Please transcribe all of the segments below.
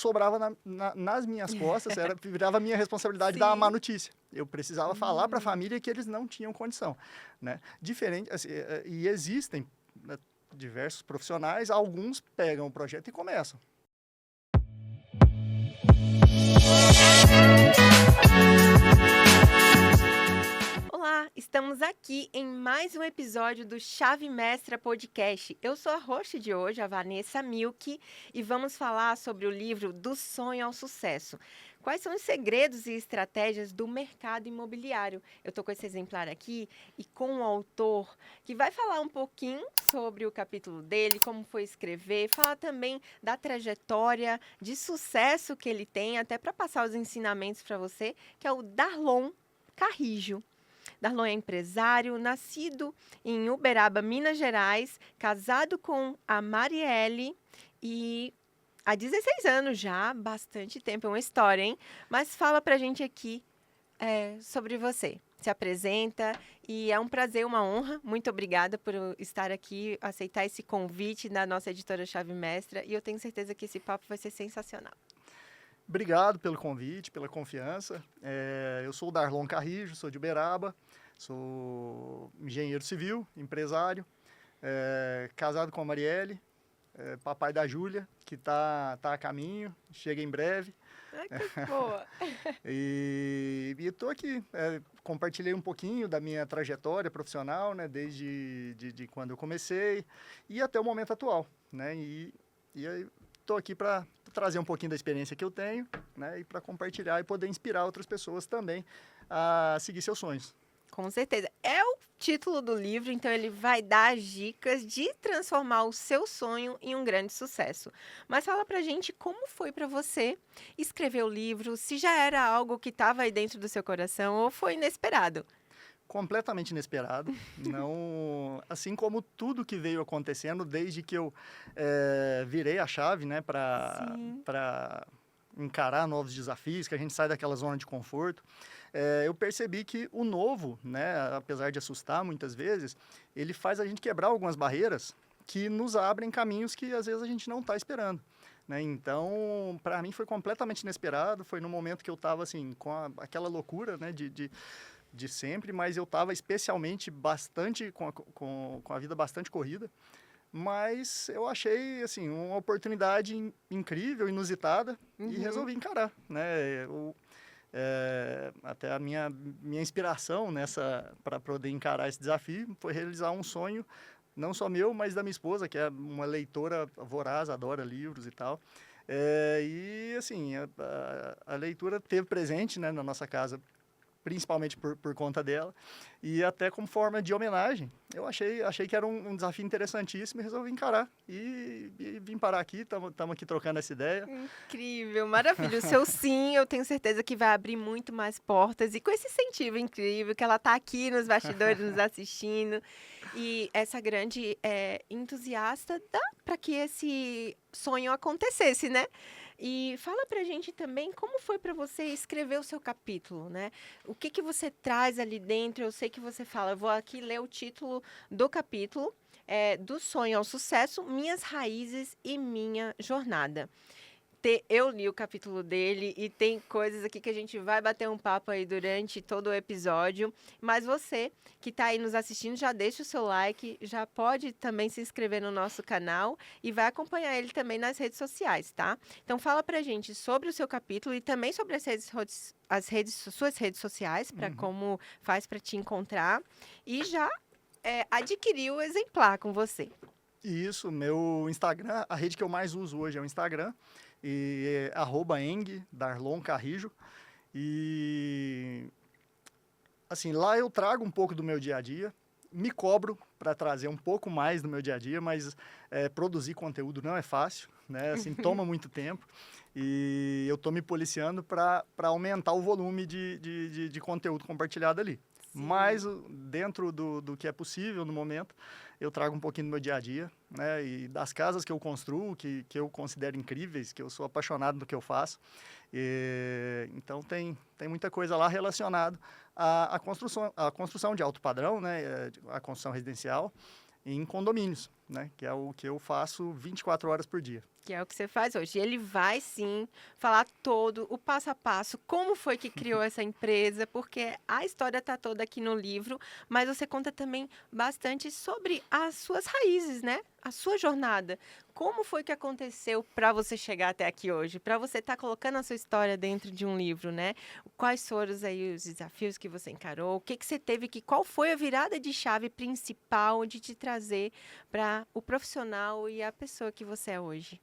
sobrava nas minhas costas, virava minha responsabilidade dar a má notícia. Eu precisava falar para a família que eles não tinham condição, né? Diferente, assim, e existem, né, diversos profissionais, alguns pegam o projeto e começam. Olá, estamos aqui em mais um episódio do Chave Mestra Podcast. Eu sou a host de hoje, a Vanessa Milk, e vamos falar sobre o livro Do Sonho ao Sucesso. Quais são os segredos e estratégias do mercado imobiliário? Eu estou com esse exemplar aqui e com o autor que vai falar um pouquinho sobre o capítulo dele, como foi escrever, falar também da trajetória de sucesso que ele tem, até para passar os ensinamentos para você, que é o Darlon Carrijo. Darlon é empresário, nascido em Uberaba, Minas Gerais, casado com a Marielle e há 16 anos já, bastante tempo, é uma história, hein? Mas fala pra gente aqui sobre você. Se apresenta e é um prazer, uma honra. Muito obrigada por estar aqui, aceitar esse convite da nossa editora Chave Mestra e eu tenho certeza que esse papo vai ser sensacional. Obrigado pelo convite, pela confiança. Eu sou o Darlon Carrijo, sou de Uberaba, sou engenheiro civil, empresário, casado com a Marielle, papai da Júlia, que tá a caminho, chega em breve. Ai, que boa! E estou aqui, compartilhei um pouquinho da minha trajetória profissional, né, desde de quando eu comecei e até o momento atual, né, e aí estou aqui para trazer um pouquinho da experiência que eu tenho, né, e para compartilhar e poder inspirar outras pessoas também a seguir seus sonhos. Com certeza. É o título do livro, então ele vai dar as dicas de transformar o seu sonho em um grande sucesso. Mas fala pra gente como foi pra você escrever o livro, se já era algo que estava aí dentro do seu coração ou foi inesperado. Completamente inesperado, não, assim como tudo que veio acontecendo desde que eu virei a chave, né, para encarar novos desafios, que a gente sai daquela zona de conforto. Eu percebi que o novo, né, apesar de assustar muitas vezes, ele faz a gente quebrar algumas barreiras que nos abrem caminhos que às vezes a gente não está esperando, né? Então, para mim foi completamente inesperado, foi no momento que eu estava assim, com aquela loucura, né, de sempre, mas eu estava especialmente bastante, com a vida bastante corrida, mas eu achei, assim, uma oportunidade incrível, inusitada, e resolvi encarar, né? Até a minha inspiração para poder encarar esse desafio foi realizar um sonho, não só meu, mas da minha esposa, que é uma leitora voraz, adora livros e tal. E, assim, a leitura teve presente, né, na nossa casa, principalmente por conta dela, e até como forma de homenagem. Eu achei que era um desafio interessantíssimo e resolvi encarar. E vim parar aqui, estamos aqui trocando essa ideia. Incrível, maravilha. O seu sim, eu tenho certeza que vai abrir muito mais portas. E com esse incentivo incrível, que ela está aqui nos bastidores nos assistindo. E essa grande entusiasta para que esse sonho acontecesse, né? E fala pra gente também como foi para você escrever o seu capítulo, né? O que você traz ali dentro? Eu sei que você fala, eu vou aqui ler o título do capítulo, Do Sonho ao Sucesso, Minhas Raízes e Minha Jornada. Eu li o capítulo dele e tem coisas aqui que a gente vai bater um papo aí durante todo o episódio. Mas você que está aí nos assistindo, já deixa o seu like, já pode também se inscrever no nosso canal e vai acompanhar ele também nas redes sociais, tá? Então fala pra gente sobre o seu capítulo e também sobre suas redes sociais, para como faz para te encontrar. E já adquiriu o exemplar com você. Isso, meu Instagram, a rede que eu mais uso hoje é o Instagram, e @eng, Darlon Carrijo. E assim, lá eu trago um pouco do meu dia a dia, me cobro para trazer um pouco mais do meu dia a dia, mas produzir conteúdo não é fácil, né? Assim, toma muito tempo. E eu estou me policiando para aumentar o volume de conteúdo compartilhado ali. Sim. Mas dentro do que é possível no momento, eu trago um pouquinho do meu dia a dia, né? E das casas que eu construo, que eu considero incríveis, que eu sou apaixonado do que eu faço. Então tem muita coisa lá relacionada à construção de alto padrão, né? A construção residencial em condomínios, né? Que é o que eu faço 24 horas por dia. Que é o que você faz hoje. Ele vai, sim, falar todo o passo a passo, como foi que criou essa empresa, porque a história está toda aqui no livro, mas você conta também bastante sobre as suas raízes, né? A sua jornada. Como foi que aconteceu para você chegar até aqui hoje? Para você estar colocando a sua história dentro de um livro, né? Quais foram aí os desafios que você encarou? O que que você teve qual foi a virada de chave principal de te trazer para o profissional e a pessoa que você é hoje?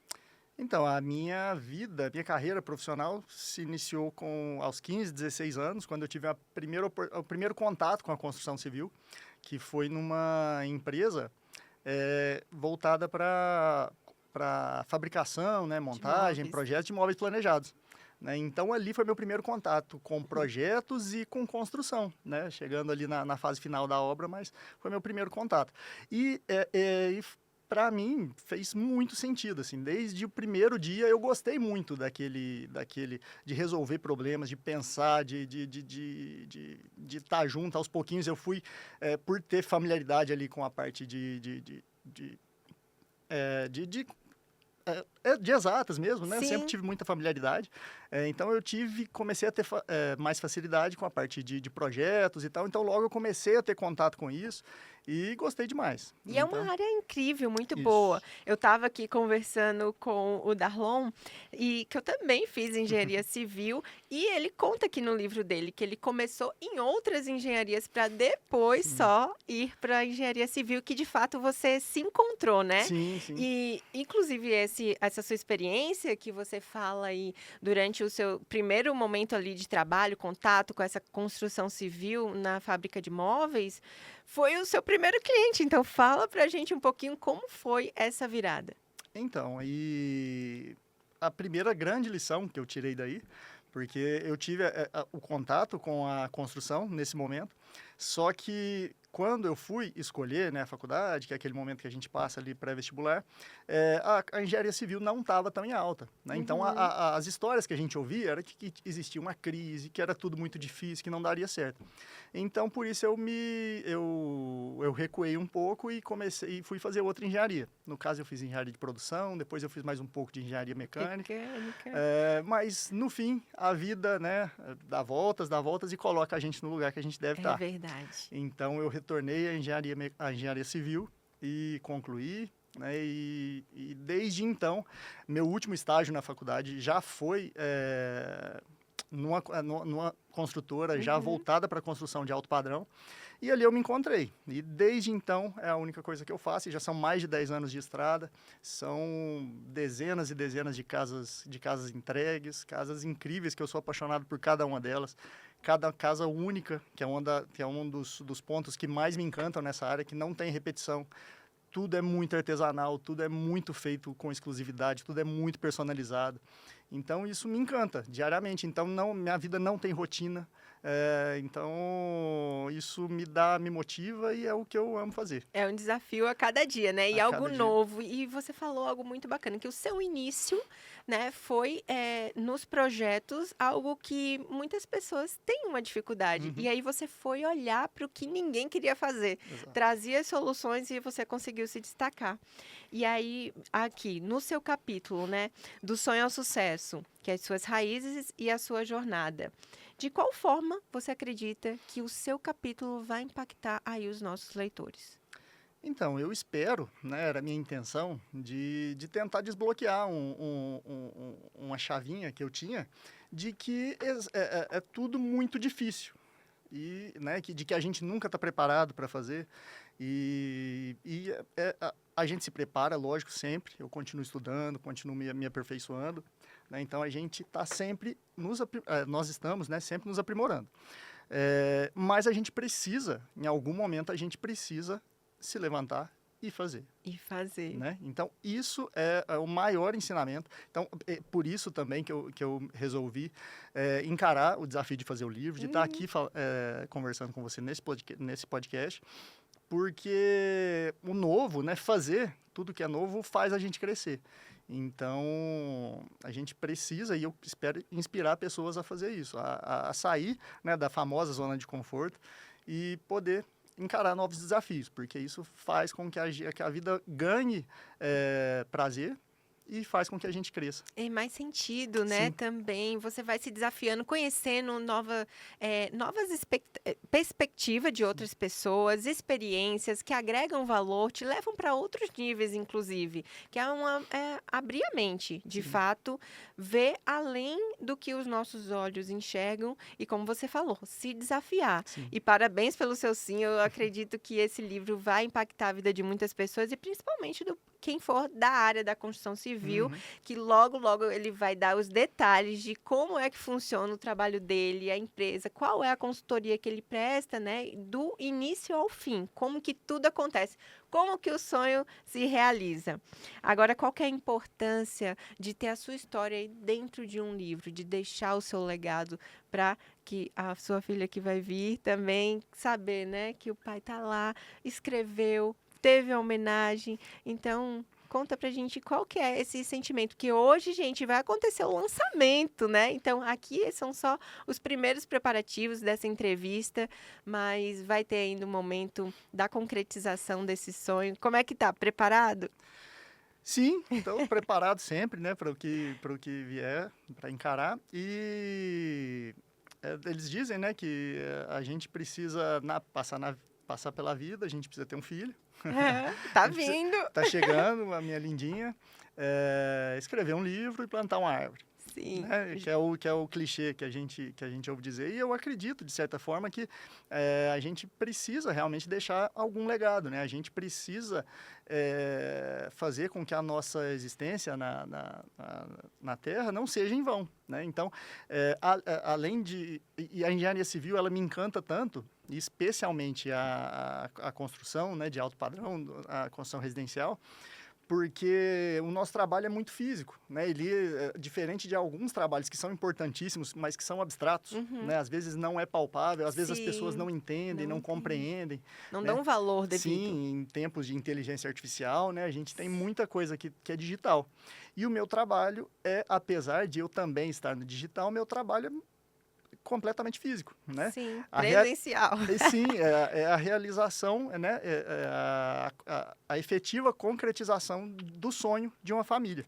Então, a minha vida, minha carreira profissional se iniciou aos 15, 16 anos, quando eu tive o primeiro contato com a construção civil, que foi numa empresa voltada para fabricação, né, montagem, projetos de imóveis planejados. Né? Então, ali foi meu primeiro contato com projetos e com construção, né? Chegando ali na fase final da obra, mas foi meu primeiro contato. E para mim, fez muito sentido, assim, desde o primeiro dia eu gostei muito de resolver problemas, de pensar, de estar junto. Aos pouquinhos eu fui, por ter familiaridade ali com a parte de exatas mesmo, né? Eu sempre tive muita familiaridade. Então, comecei a ter mais facilidade com a parte de projetos e tal. Então, logo eu comecei a ter contato com isso e gostei demais. E é uma área incrível, muito boa. Eu estava aqui conversando com o Darlon, e que eu também fiz engenharia civil, e ele conta aqui no livro dele que ele começou em outras engenharias para depois só ir para a engenharia civil, que de fato você se encontrou, né? Sim, sim. E, inclusive, essa sua experiência que você fala aí durante o seu primeiro momento ali de trabalho, contato com essa construção civil na fábrica de móveis, foi o seu primeiro cliente. Então, fala pra gente um pouquinho como foi essa virada. Então, e a primeira grande lição que eu tirei daí, porque eu tive o contato com a construção nesse momento, só que quando eu fui escolher, né, a faculdade, que é aquele momento que a gente passa ali pré-vestibular, a engenharia civil não estava tão em alta. Né? Então, as histórias que a gente ouvia era que existia uma crise, que era tudo muito difícil, que não daria certo. Então, por isso, eu recuei um pouco e fui fazer outra engenharia. No caso, eu fiz engenharia de produção, depois eu fiz mais um pouco de engenharia mecânica. Mas, no fim, a vida, né, dá voltas e coloca a gente no lugar que a gente deve estar. É verdade. Então, eu retornei à engenharia civil e concluí, né, e desde então, meu último estágio na faculdade já foi numa construtora já voltada para a construção de alto padrão, e ali eu me encontrei. E desde então é a única coisa que eu faço, e já são mais de 10 anos de estrada, são dezenas e dezenas de casas entregues, casas incríveis, que eu sou apaixonado por cada uma delas. Cada casa única, que é um dos pontos que mais me encantam nessa área, que não tem repetição. Tudo é muito artesanal, tudo é muito feito com exclusividade, tudo é muito personalizado. Então, isso me encanta diariamente. Então, minha vida não tem rotina. Então, isso me motiva e é o que eu amo fazer. É um desafio a cada dia, né? E algo novo. E você falou algo muito bacana, que o seu início, né, foi nos projetos, algo que muitas pessoas têm uma dificuldade. E aí você foi olhar para o que ninguém queria fazer. Exato. Trazia soluções e você conseguiu se destacar. E aí, aqui, no seu capítulo, né, do sonho ao sucesso, que é as suas raízes e a sua jornada. De qual forma você acredita que o seu capítulo vai impactar aí os nossos leitores? Então, eu espero, né, era a minha intenção, de tentar desbloquear uma chavinha que eu tinha de que é tudo muito difícil. E, né, de que a gente nunca está preparado para fazer. A gente se prepara, lógico, sempre. Eu continuo estudando, continuo me aperfeiçoando. Né? Então, a gente está sempre, nós estamos, né, sempre nos aprimorando. Mas a gente precisa, em algum momento, a gente precisa se levantar e fazer. Né? Então, isso é o maior ensinamento. Então, é por isso também que eu resolvi encarar o desafio de fazer o livro, de estar aqui conversando com você nesse podcast, porque o novo, né, fazer tudo que é novo faz a gente crescer. Então, a gente precisa, e eu espero inspirar pessoas a fazer isso, a sair, né, da famosa zona de conforto e poder encarar novos desafios, porque isso faz com que a vida ganhe prazer e faz com que a gente cresça. É mais sentido, né? Sim. Também você vai se desafiando, conhecendo novas perspectivas de outras pessoas, experiências que agregam valor, te levam para outros níveis, inclusive, que é abrir a mente, de Sim. fato, ver além do que os nossos olhos enxergam e, como você falou, se desafiar. Sim. E parabéns pelo seu sim, eu acredito que esse livro vai impactar a vida de muitas pessoas e principalmente quem for da área da construção civil, Uhum. que logo, logo ele vai dar os detalhes de como é que funciona o trabalho dele, a empresa, qual é a consultoria que ele presta, né? Do início ao fim, como que tudo acontece, como que o sonho se realiza. Agora, qual que é a importância de ter a sua história aí dentro de um livro, de deixar o seu legado para que a sua filha que vai vir também saber, né? Que o pai tá lá, escreveu, teve a homenagem. Então, conta pra gente qual que é esse sentimento, que hoje, gente, vai acontecer o lançamento, né? Então, aqui são só os primeiros preparativos dessa entrevista, mas vai ter ainda um momento da concretização desse sonho. Como é que tá? Preparado? Sim, então preparado sempre, né, para o que vier, para encarar. E eles dizem, né, que a gente precisa passar pela vida, a gente precisa ter um filho. Tá A gente vindo. tá chegando, a minha lindinha, escrever um livro e plantar uma árvore. Sim. Né? Que é o clichê que a gente ouve dizer. E eu acredito, de certa forma, que a gente precisa realmente deixar algum legado, né? A gente precisa fazer com que a nossa existência na Terra não seja em vão, né? Então, além de... E a engenharia civil, ela me encanta tanto, e especialmente a construção, né, de alto padrão, a construção residencial, porque o nosso trabalho é muito físico, né? Ele é diferente de alguns trabalhos que são importantíssimos, mas que são abstratos, né? Às vezes não é palpável, às vezes as pessoas não entendem, não compreendem. Não né? dão valor devido. Sim, em tempos de inteligência artificial, né? A gente tem muita coisa que é digital. E o meu trabalho apesar de eu também estar no digital, meu trabalho é completamente físico, né? Sim, presencial. Sim, é a realização, né? A efetiva concretização do sonho de uma família.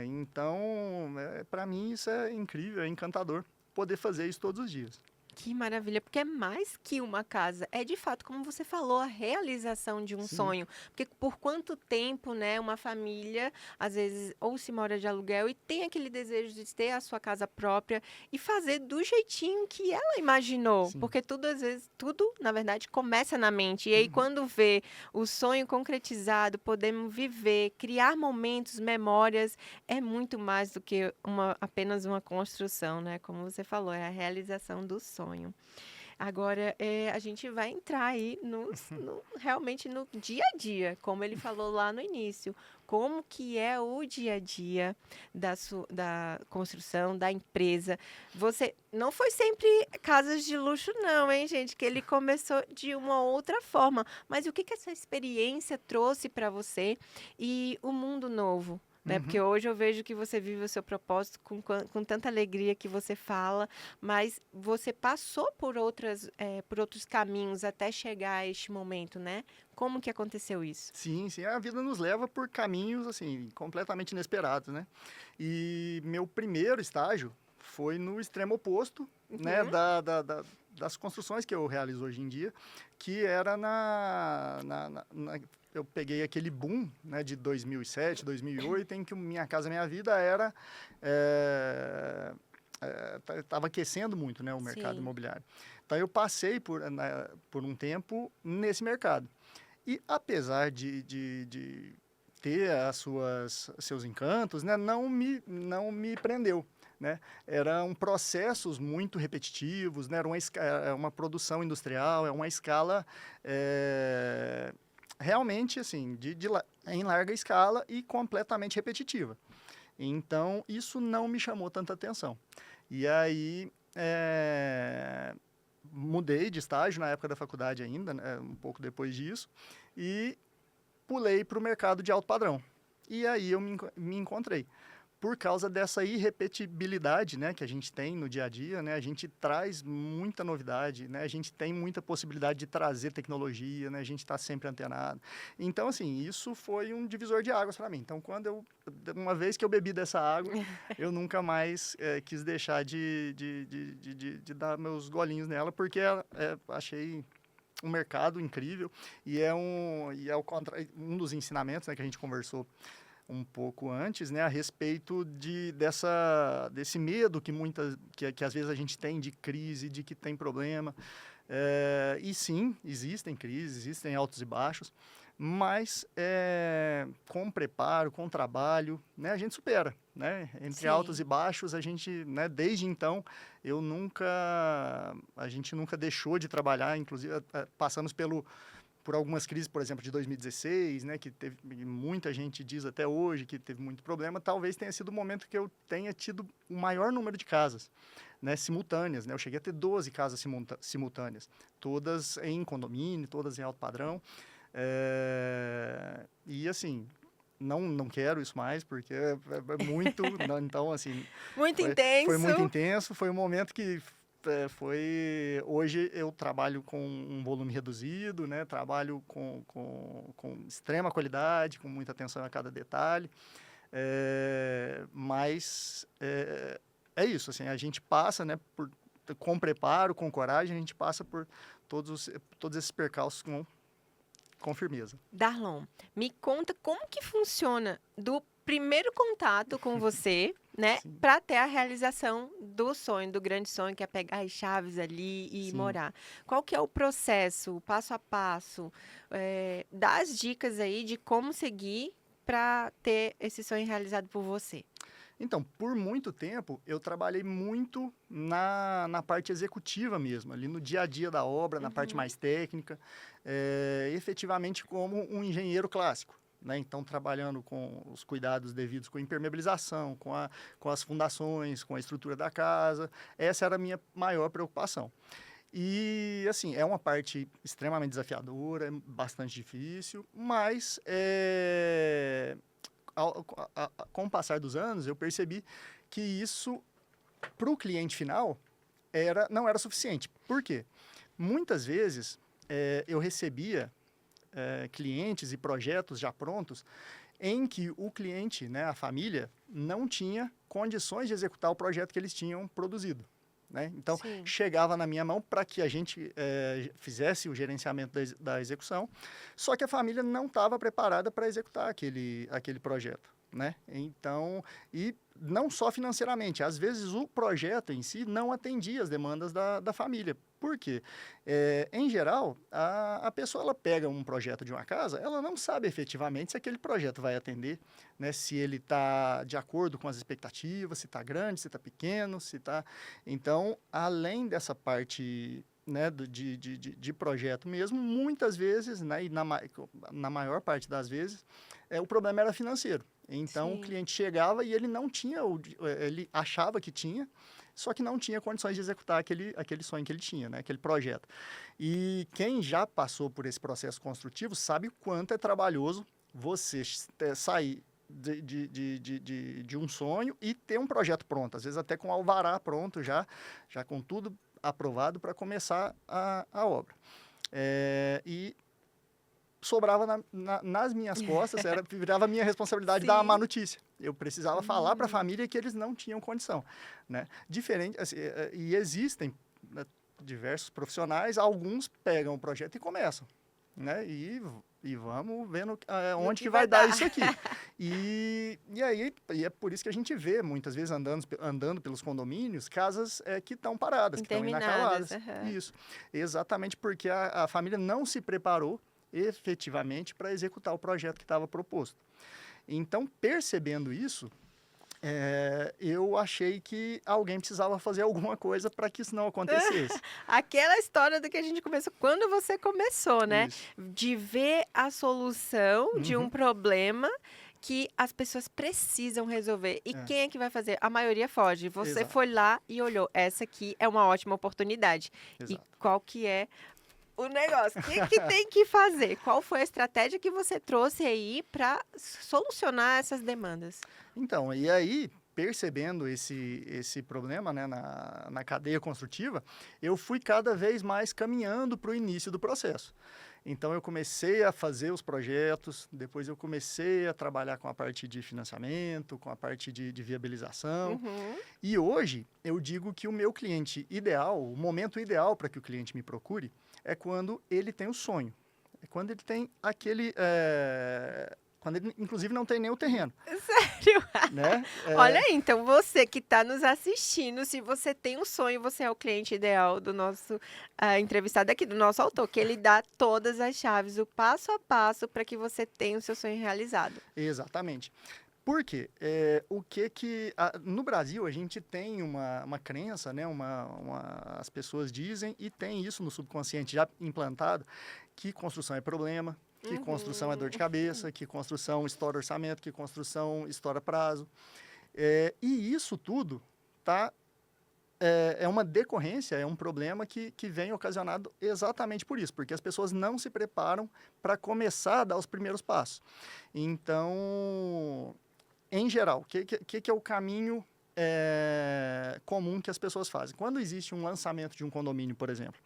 Então, para mim isso é incrível, é encantador poder fazer isso todos os dias. Que maravilha, porque é mais que uma casa. É de fato, como você falou, a realização de um Sim. sonho. Porque por quanto tempo, né, uma família, às vezes, ou se mora de aluguel e tem aquele desejo de ter a sua casa própria e fazer do jeitinho que ela imaginou. Sim. Porque tudo, às vezes, tudo, na verdade, começa na mente. E aí, quando vê o sonho concretizado, podemos viver, criar momentos, memórias, é muito mais do que apenas uma construção, né? Como você falou, é a realização do sonho. Agora, a gente vai entrar aí realmente no dia a dia, como ele falou lá no início. Como que é o dia a dia da construção, da empresa. Você não foi sempre casas de luxo não, hein, gente? Que ele começou de uma outra forma. Mas o que essa experiência trouxe para você e o mundo novo? Né? Porque hoje eu vejo que você vive o seu propósito com tanta alegria que você fala, mas você passou por outros caminhos até chegar a este momento, né? Como que aconteceu isso? Sim, a vida nos leva por caminhos, assim, completamente inesperados, né? E meu primeiro estágio foi no extremo oposto, né, das construções que eu realizo hoje em dia, que era eu peguei aquele boom, né, de 2007, 2008, em que Minha Casa Minha Vida era... estava aquecendo muito, né, o mercado imobiliário. Então, eu passei por um tempo nesse mercado. E, apesar de ter seus encantos, né, não me prendeu. Né? Eram processos muito repetitivos, né? Era uma produção industrial, é uma escala realmente assim, em larga escala e completamente repetitiva. Então, isso não me chamou tanta atenção. E aí, mudei de estágio na época da faculdade ainda, né? Um pouco depois disso, e pulei para o mercado de alto padrão. E aí eu me encontrei. por causa dessa irrepetibilidade, né, que a gente tem no dia a dia, né, a gente traz muita novidade, né, a gente tem muita possibilidade de trazer tecnologia, né, a gente está sempre antenado. Então, assim, isso foi um divisor de águas para mim. Então, uma vez que eu bebi dessa água, eu nunca mais quis deixar de dar meus golinhos nela, porque achei um mercado incrível e um dos ensinamentos, né, que a gente conversou um pouco antes, né, a respeito desse medo que às vezes a gente tem de crise, de que tem problema. E sim, existem crises, existem altos e baixos, mas com preparo, com trabalho, né, a gente supera, né? Entre altos e baixos, a gente, né, desde então, a gente nunca deixou de trabalhar, inclusive passamos por algumas crises, por exemplo, de 2016, né, que muita gente diz até hoje que teve muito problema. Talvez tenha sido o momento que eu tenha tido o maior número de casas, né, simultâneas, né? Eu cheguei a ter 12 casas simultâneas, todas em condomínio, todas em alto padrão. E assim, não quero isso mais, porque é muito, então assim... Muito intenso. Foi muito intenso, foi um momento que... Hoje eu trabalho com um volume reduzido, né? Trabalho com extrema qualidade, com muita atenção a cada detalhe, mas é isso, assim, a gente passa, né, com preparo, com coragem, a gente passa por todos esses percalços com firmeza. Darlon, me conta como que funciona do primeiro contato com você, né, para ter a realização do sonho, do grande sonho, que é pegar as chaves ali e morar. Qual que é o processo, passo a passo? Dá as dicas aí de como seguir para ter esse sonho realizado por você. Então, por muito tempo, eu trabalhei muito na parte executiva mesmo, ali no dia a dia da obra, na parte mais técnica, efetivamente como um engenheiro clássico. Né? Então, trabalhando com os cuidados devidos com impermeabilização, com as fundações, com a estrutura da casa. Essa era a minha maior preocupação. E, assim, é uma parte extremamente desafiadora, bastante difícil, mas com o passar dos anos, eu percebi que isso, para o cliente final, não era suficiente. Por quê? Muitas vezes, eu recebia clientes e projetos já prontos em que o cliente, né, a família, não tinha condições de executar o projeto que eles tinham produzido. Né? Então, chegava na minha mão para que a gente fizesse o gerenciamento da execução, só que a família não estava preparada para executar aquele projeto. Né? Então, e não só financeiramente, às vezes o projeto em si não atendia as demandas da família. Por quê? Em geral, a pessoa ela pega um projeto de uma casa, ela não sabe efetivamente se aquele projeto vai atender, né? Se ele está de acordo com as expectativas, se está grande, se está pequeno, se está... Então, além dessa parte, né, de projeto mesmo, muitas vezes, né, e na maior parte das vezes, o problema era financeiro. Então, o cliente chegava e ele não tinha, ele achava que tinha, só que não tinha condições de executar aquele sonho que ele tinha, né? Aquele projeto. E quem já passou por esse processo construtivo sabe o quanto é trabalhoso você sair de um sonho e ter um projeto pronto, às vezes até com alvará pronto já com tudo aprovado para começar a obra. E sobrava nas minhas costas, virava a minha responsabilidade dar a má notícia. Eu precisava falar para a família que eles não tinham condição. Né? Diferente, assim, e existem, né, diversos profissionais, alguns pegam o projeto e começam. Né? E vamos vendo onde que vai dar isso aqui. E é por isso que a gente vê, muitas vezes, andando pelos condomínios, casas que estão paradas, que estão inacabadas. Isso. Exatamente porque a família não se preparou efetivamente para executar o projeto que estava proposto. Então, percebendo isso, eu achei que alguém precisava fazer alguma coisa para que isso não acontecesse. Aquela história do que a gente começou, quando você começou, né? Isso. De ver a solução de um problema que as pessoas precisam resolver. E quem é que vai fazer? A maioria foge. Você foi lá e olhou, essa aqui é uma ótima oportunidade. Exato. E qual que é o negócio? O que tem que fazer? Qual foi a estratégia que você trouxe aí para solucionar essas demandas? Então, e aí, percebendo esse problema, né, na cadeia construtiva, eu fui cada vez mais caminhando para o início do processo. Então, eu comecei a fazer os projetos, depois eu comecei a trabalhar com a parte de financiamento, com a parte de viabilização. Uhum. E hoje, eu digo que o meu cliente ideal, o momento ideal para que o cliente me procure, é quando ele tem o sonho. É quando ele tem aquele... quando ele, inclusive, não tem nem o terreno. Sério? Né? Olha aí, então você que está nos assistindo, se você tem um sonho, você é o cliente ideal do nosso entrevistado aqui, do nosso autor, que ele dá todas as chaves, o passo a passo para que você tenha o seu sonho realizado. Exatamente. Por quê? No Brasil, a gente tem uma crença, né? As pessoas dizem, e tem isso no subconsciente já implantado, que construção é problema, que construção é dor de cabeça, que construção estoura orçamento, que construção estoura prazo. E isso tudo é uma decorrência, é um problema que vem ocasionado exatamente por isso, porque as pessoas não se preparam para começar a dar os primeiros passos. Então, em geral, o que é o caminho comum que as pessoas fazem? Quando existe um lançamento de um condomínio, por exemplo,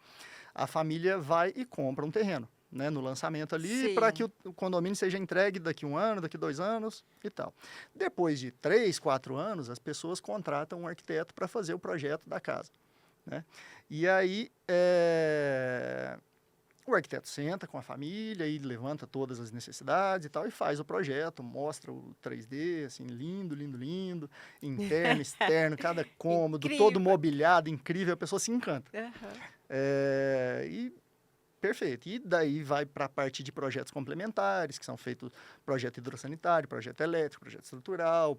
a família vai e compra um terreno, né, no lançamento ali, para que o condomínio seja entregue daqui 1 ano, daqui 2 anos e tal. Depois de 3, 4 anos, as pessoas contratam um arquiteto para fazer o projeto da casa, né? E aí, o arquiteto senta com a família e levanta todas as necessidades e tal, e faz o projeto, mostra o 3D, assim, lindo, lindo, lindo, interno, externo, cada cômodo, todo mobiliado, incrível, a pessoa se encanta. Perfeito. E daí vai para a parte de projetos complementares, que são feitos projeto hidrossanitário, projeto elétrico, projeto estrutural,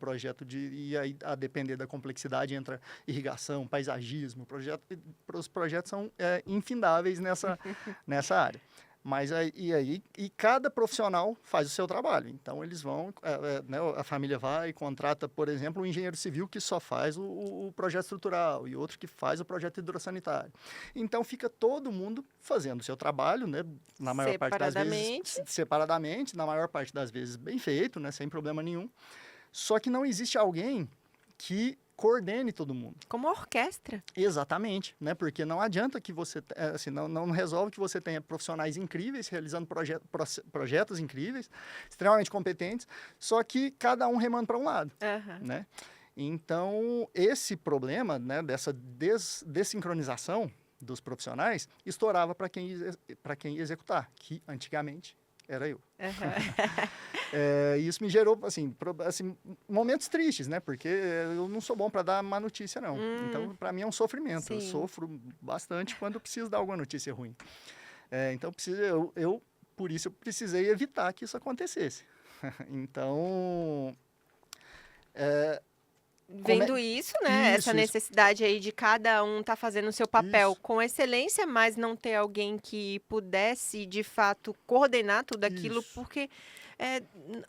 e aí, a depender da complexidade, entra irrigação, paisagismo, os projetos são infindáveis nessa área. Mas e cada profissional faz o seu trabalho. Então, eles vão, né, a família vai e contrata, por exemplo, um engenheiro civil que só faz o projeto estrutural e outro que faz o projeto hidrossanitário. Então, fica todo mundo fazendo o seu trabalho, né, na maior parte das vezes, separadamente, na maior parte das vezes bem feito, né, sem problema nenhum. Só que não existe alguém que coordene todo mundo. Como uma orquestra. Exatamente, né? Porque não adianta que você, assim, não resolve que você tenha profissionais incríveis realizando projetos incríveis, extremamente competentes, só que cada um remando para um lado, né? Então, esse problema, né, dessa dessincronização dos profissionais estourava para quem ia executar, que antigamente era eu. Isso me gerou, assim, momentos tristes, né? Porque eu não sou bom para dar má notícia, não. Então, para mim é um sofrimento. Sim. Eu sofro bastante quando eu preciso dar alguma notícia ruim. Então, por isso eu precisei evitar que isso acontecesse. Então... Vendo isso, né? Essa necessidade aí de cada um tá fazendo o seu papel com excelência, mas não ter alguém que pudesse, de fato, coordenar tudo aquilo, porque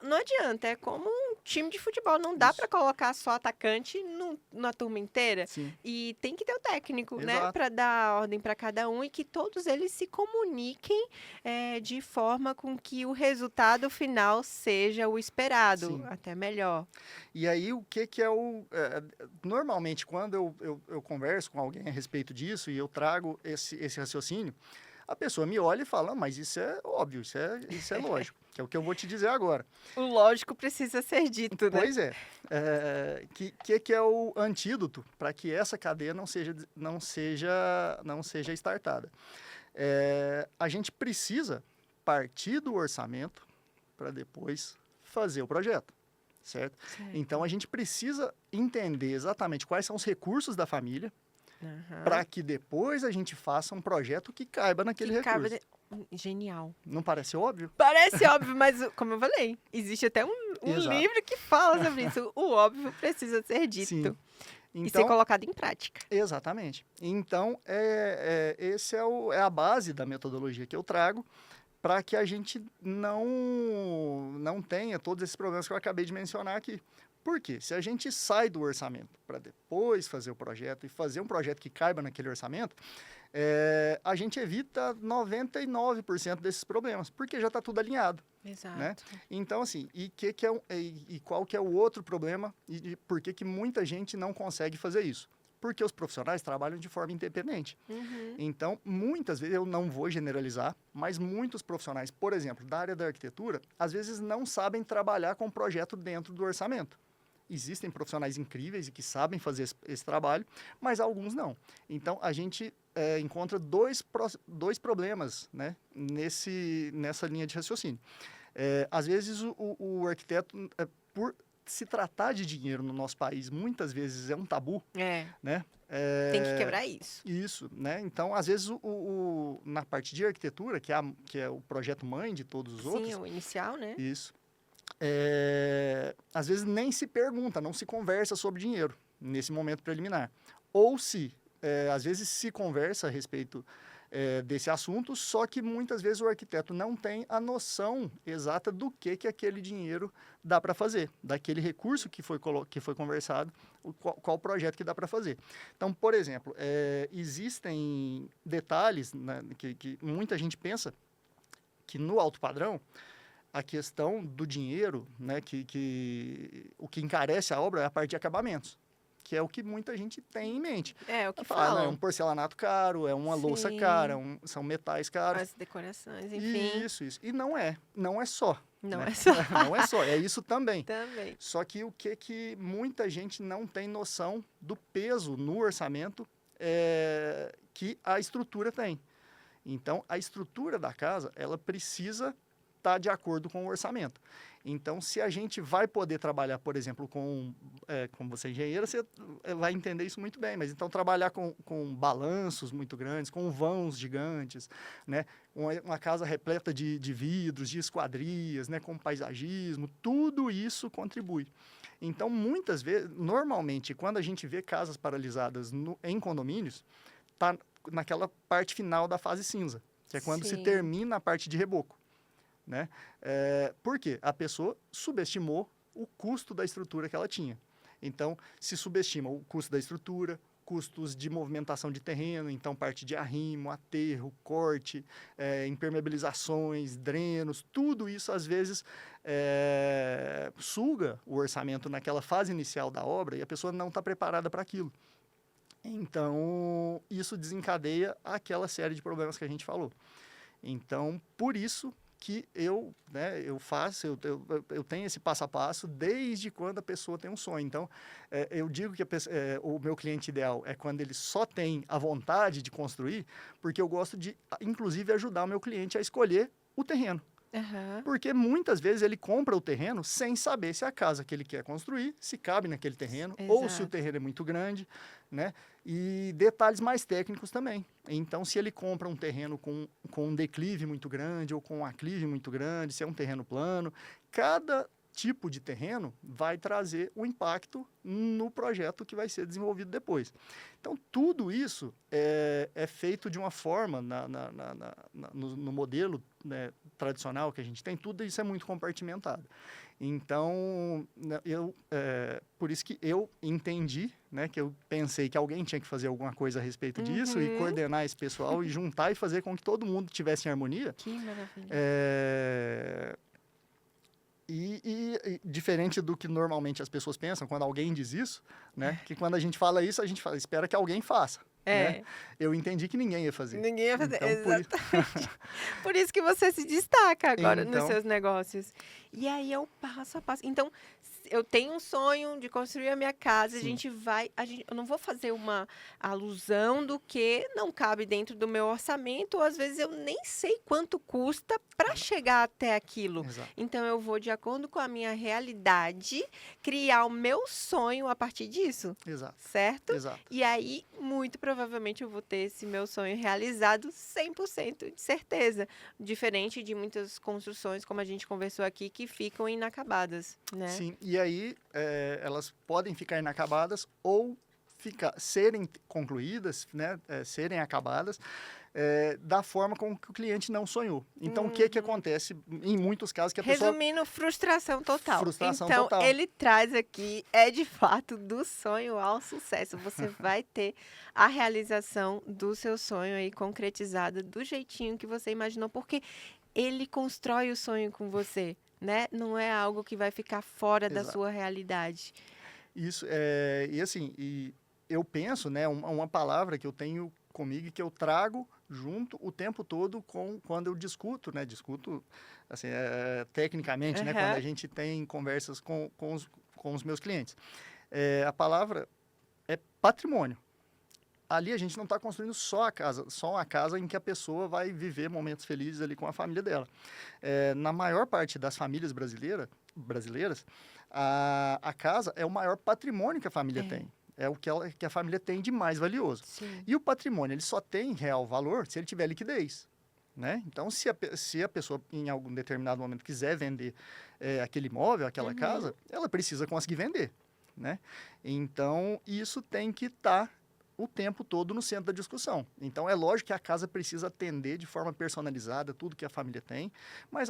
não adianta, é como um time de futebol, não dá para colocar só atacante na turma inteira. Sim. E tem que ter o técnico, né, para dar ordem para cada um e que todos eles se comuniquem de forma com que o resultado final seja o esperado, sim, até melhor. E aí, o que é normalmente, quando eu converso com alguém a respeito disso e eu trago esse raciocínio, a pessoa me olha e fala, mas isso é óbvio, isso é lógico, que é o que eu vou te dizer agora. O lógico precisa ser dito, né? Pois é. Que é o antídoto para que essa cadeia não seja startada? A gente precisa partir do orçamento para depois fazer o projeto. Certo? Então, a gente precisa entender exatamente quais são os recursos da família para que depois a gente faça um projeto que caiba naquele recurso. Genial. Não parece óbvio? Parece óbvio, mas como eu falei, existe até um livro que fala sobre isso. O óbvio precisa ser dito. Sim. Então, e ser colocado em prática. Exatamente. Então, esse é a base da metodologia que eu trago, para que a gente não tenha todos esses problemas que eu acabei de mencionar aqui. Por quê? Se a gente sai do orçamento para depois fazer o projeto e fazer um projeto que caiba naquele orçamento, a gente evita 99% desses problemas, porque já está tudo alinhado. Exato. Né? Então, assim, e qual que é o outro problema e por que muita gente não consegue fazer isso? Porque os profissionais trabalham de forma independente. Então, muitas vezes, eu não vou generalizar, mas muitos profissionais, por exemplo, da área da arquitetura, às vezes não sabem trabalhar com o projeto dentro do orçamento. Existem profissionais incríveis e que sabem fazer esse trabalho, mas alguns não. Então, a gente encontra dois problemas, né, nessa linha de raciocínio. Às vezes, o arquiteto, por se tratar de dinheiro no nosso país, muitas vezes é um tabu, né? Tem que quebrar isso. Isso, né? Então, às vezes, na parte de arquitetura, que é o projeto mãe de todos os outros... Sim, o inicial, né? Isso. Às vezes nem se pergunta, não se conversa sobre dinheiro nesse momento preliminar. Ou às vezes se conversa a respeito desse assunto, só que muitas vezes o arquiteto não tem a noção exata do que aquele dinheiro dá para fazer, daquele recurso que foi conversado, qual projeto que dá para fazer. Então, por exemplo, existem detalhes, né, que muita gente pensa que no alto padrão, a questão do dinheiro, né, o que encarece a obra é a parte de acabamentos, que é o que muita gente tem em mente. O que falam. É um porcelanato caro, é uma louça cara, são metais caros. As decorações, enfim. Isso. E não é só. Não né? é só. Não é só, é isso também. Também. Só que o que muita gente não tem noção do peso no orçamento que a estrutura tem. Então, a estrutura da casa, ela precisa estar de acordo com o orçamento. Então, se a gente vai poder trabalhar, por exemplo, como você é engenheira, você vai entender isso muito bem, mas então trabalhar com balanços muito grandes, com vãos gigantes, né? Uma casa repleta de vidros, de esquadrias, né? Com paisagismo, tudo isso contribui. Então, muitas vezes, normalmente, quando a gente vê casas paralisadas em condomínios, está naquela parte final da fase cinza, que é quando se termina a parte de reboco. Né? Por quê? A pessoa subestimou o custo da estrutura que ela tinha. Então, se subestima o custo da estrutura, custos de movimentação de terreno, então parte de arrimo, aterro, corte, impermeabilizações, drenos, tudo isso às vezes suga o orçamento naquela fase inicial da obra e a pessoa não está preparada para aquilo. Então, isso desencadeia aquela série de problemas que a gente falou. Então, por isso que eu tenho esse passo a passo desde quando a pessoa tem um sonho. Então, eu digo que o meu cliente ideal é quando ele só tem a vontade de construir, porque eu gosto de, inclusive, ajudar o meu cliente a escolher o terreno. Porque muitas vezes ele compra o terreno sem saber se a casa que ele quer construir, se cabe naquele terreno, ou se o terreno é muito grande, né? E detalhes mais técnicos também. Então, se ele compra um terreno com um declive muito grande ou com um aclive muito grande, se é um terreno plano, cada tipo de terreno vai trazer um impacto no projeto que vai ser desenvolvido depois. Então, tudo isso é feito de uma forma, no modelo, né, tradicional que a gente tem, tudo isso é muito compartimentado. Então, por isso que eu entendi, né, que eu pensei que alguém tinha que fazer alguma coisa a respeito disso e coordenar esse pessoal e juntar e fazer com que todo mundo tivesse em harmonia. Que maravilha. E diferente do que normalmente as pessoas pensam, quando alguém diz isso, né? Que quando a gente fala isso, espera que alguém faça. Né? Eu entendi que ninguém ia fazer. Ninguém ia fazer, então, exatamente. Por isso que você se destaca agora nos seus negócios. E aí é o passo a passo. Então, eu tenho um sonho de construir a minha casa, eu não vou fazer uma alusão do que não cabe dentro do meu orçamento, ou às vezes eu nem sei quanto custa para chegar até aquilo. Exato. Então, eu vou, de acordo com a minha realidade, criar o meu sonho a partir disso. Exato. Certo? Exato. E aí, muito provavelmente, eu vou ter esse meu sonho realizado 100% de certeza. Diferente de muitas construções, como a gente conversou aqui, que ficam inacabadas, né? Sim, e aí elas podem ficar inacabadas ou serem concluídas, né, serem acabadas da forma com que o cliente não sonhou. Então, o que acontece em muitos casos que a pessoa... Resumindo, frustração total. Frustração então, total. ele traz aqui, de fato, do sonho ao sucesso. Você vai ter a realização do seu sonho aí concretizada do jeitinho que você imaginou, porque ele constrói o sonho com você, né? Não é algo que vai ficar fora da sua realidade. Isso, e assim, eu penso, né, uma palavra que eu tenho comigo e que eu trago junto o tempo todo quando eu discuto, né, assim, tecnicamente, né, quando a gente tem conversas com os meus clientes. A palavra é patrimônio. Ali a gente não está construindo só uma casa em que a pessoa vai viver momentos felizes ali com a família dela. Na maior parte das famílias brasileiras, a casa é o maior patrimônio que a família tem. É o que a família tem de mais valioso. Sim. E o patrimônio, ele só tem real valor se ele tiver liquidez, né? Então, se a pessoa, em algum determinado momento, quiser vender aquele imóvel, aquela casa, ela precisa conseguir vender, né? Então, isso tem que estar o tempo todo no centro da discussão. Então, é lógico que a casa precisa atender de forma personalizada tudo que a família tem, mas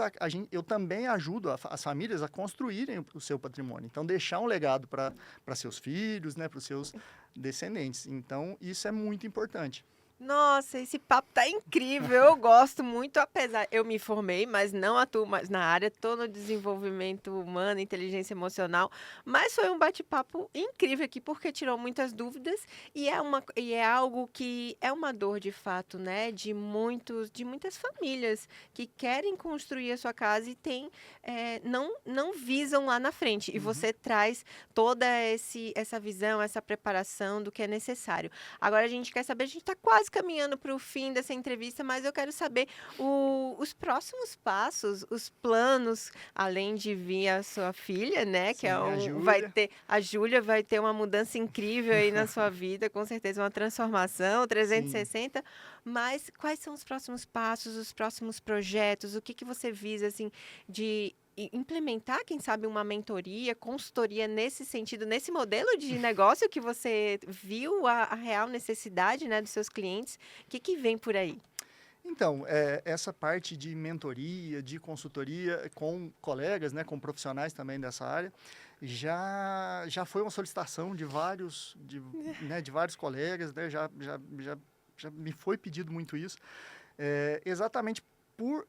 eu também ajudo as famílias a construírem o seu patrimônio. Então, deixar um legado para seus filhos, né, para os seus descendentes. Então, isso é muito importante. Nossa, esse papo tá incrível, eu gosto muito, apesar, eu me formei, mas não atuo mais na área, tô no desenvolvimento humano, inteligência emocional, mas foi um bate-papo incrível aqui, porque tirou muitas dúvidas, e é algo que é uma dor de fato, né, de muitas famílias que querem construir a sua casa e não visam lá na frente, e você traz toda essa visão, essa preparação do que é necessário. Agora a gente quer saber, a gente tá quase caminhando para o fim dessa entrevista, mas eu quero saber os próximos passos, os planos, além de vir a sua filha, né? Sim, a Júlia vai ter uma mudança incrível aí na sua vida, com certeza uma transformação 360. Sim. Mas quais são os próximos passos, os próximos projetos? O que você visa assim de implementar, quem sabe, uma mentoria, consultoria nesse sentido, nesse modelo de negócio que você viu a real necessidade, né, dos seus clientes? O que vem por aí? Então, essa parte de mentoria, de consultoria com colegas, né, com profissionais também dessa área, já foi uma solicitação de vários colegas, né, já me foi pedido muito isso, exatamente por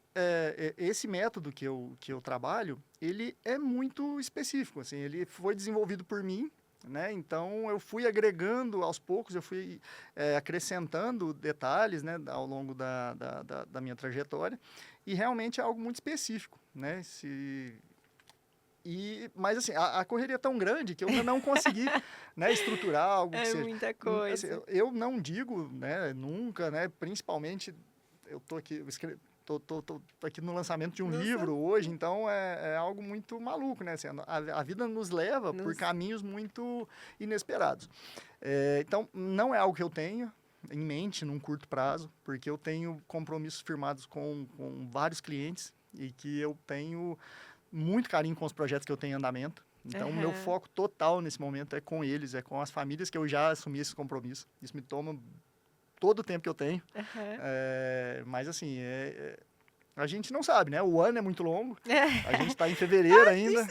esse método que eu trabalho, ele é muito específico, assim, ele foi desenvolvido por mim, né? Então, eu fui agregando aos poucos, eu fui acrescentando detalhes, né, ao longo da minha trajetória, e realmente é algo muito específico, né? Mas, assim, a correria é tão grande que eu ainda não consegui, né, estruturar algo que seja... muita coisa. Assim, eu não digo, né, nunca, né, principalmente, eu estou aqui... Tô aqui no lançamento de um livro hoje, então é algo muito maluco, né? Assim, a vida nos leva por caminhos muito inesperados. Então, não é algo que eu tenho em mente num curto prazo, porque eu tenho compromissos firmados com vários clientes e que eu tenho muito carinho com os projetos que eu tenho em andamento. Então, o meu foco total nesse momento é com eles, é com as famílias que eu já assumi esse compromisso. Isso me toma todo o tempo que eu tenho. Mas, assim, a gente não sabe, né? O ano é muito longo. A gente está em fevereiro ainda.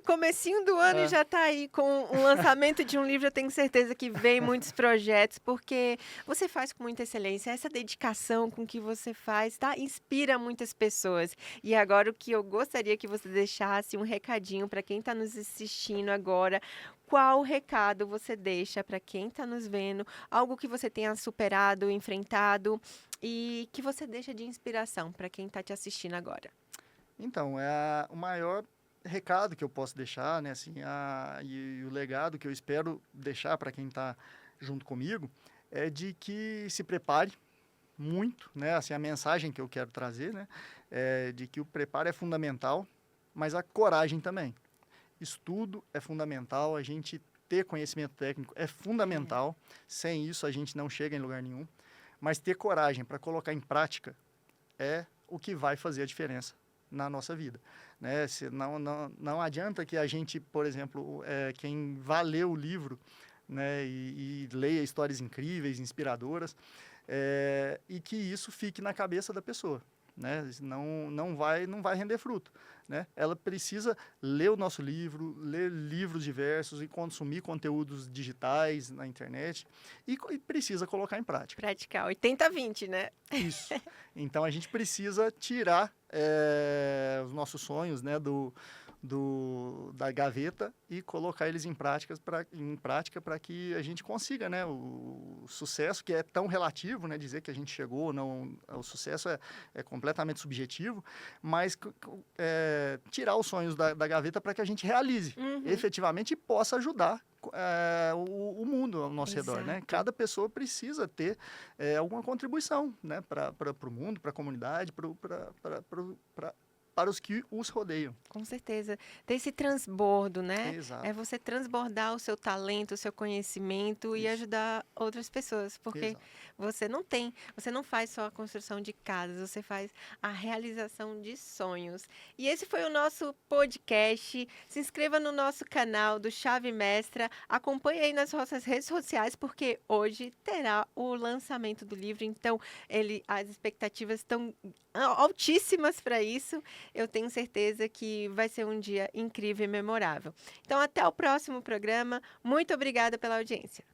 Comecinho do ano e já está aí com o lançamento de um livro. Eu tenho certeza que vem muitos projetos, porque você faz com muita excelência. Essa dedicação com que você faz, tá? Inspira muitas pessoas. E agora, o que eu gostaria que você deixasse um recadinho para quem está nos assistindo agora. Qual recado você deixa para quem está nos vendo? Algo que você tenha superado, enfrentado e que você deixa de inspiração para quem está te assistindo agora? Então, o maior recado que eu posso deixar, né, assim, e o legado que eu espero deixar para quem está junto comigo é de que se prepare muito, né, assim, a mensagem que eu quero trazer, né, é de que o preparo é fundamental, mas a coragem também. Estudo é fundamental, a gente ter conhecimento técnico é fundamental, sem isso a gente não chega em lugar nenhum, mas ter coragem para colocar em prática é o que vai fazer a diferença na nossa vida, né? Não adianta que a gente, por exemplo, quem vá ler o livro, né, e leia histórias incríveis, inspiradoras, e que isso fique na cabeça da pessoa, né? Não vai render fruto, né? Ela precisa ler o nosso livro, ler livros diversos e consumir conteúdos digitais na internet e precisa colocar em prática. Praticar 80-20, né? Isso. Então a gente precisa tirar os nossos sonhos, né, da gaveta e colocar eles em prática para que a gente consiga, né, o sucesso, que é tão relativo, né, dizer que a gente chegou, não, o sucesso é completamente subjetivo, mas tirar os sonhos da gaveta para que a gente realize efetivamente e possa ajudar o mundo ao nosso redor, né? Cada pessoa precisa ter alguma contribuição, né, para o mundo, para a comunidade, para os que os rodeiam. Com certeza. Ter esse transbordo, né? Exato. É você transbordar o seu talento, o seu conhecimento e ajudar outras pessoas. Porque você não faz só a construção de casas, você faz a realização de sonhos. E esse foi o nosso podcast. Se inscreva no nosso canal do Chave Mestra. Acompanhe aí nas nossas redes sociais, porque hoje terá o lançamento do livro. Então, as expectativas estão altíssimas para isso. Eu tenho certeza que vai ser um dia incrível e memorável. Então, até o próximo programa. Muito obrigada pela audiência.